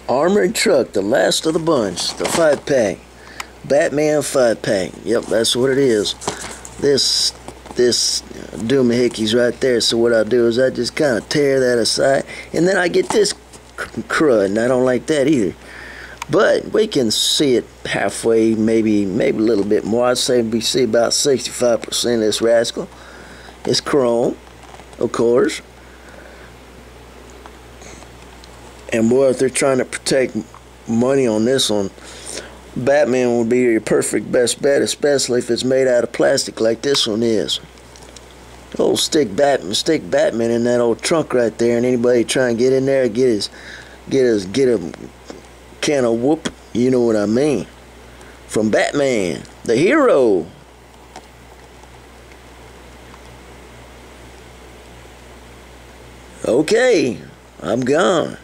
Armored truck, the last of the bunch, the 5-pack. Batman 5-pack. Yep, that's what it is. This doohickeys right there. So what I'll do is I just kind of tear that aside, and then I get this crud, and I don't like that either. But we can see it halfway, maybe a little bit more. I'd say we see about 65% of this rascal. It's chrome, of course. And boy, if they're trying to protect money on this one, Batman would be your perfect best bet, especially if it's made out of plastic like this one is. Old stick Batman in that old trunk right there, and anybody trying to get in there, get a can of whoop. You know what I mean? From Batman, the hero. Okay, I'm gone.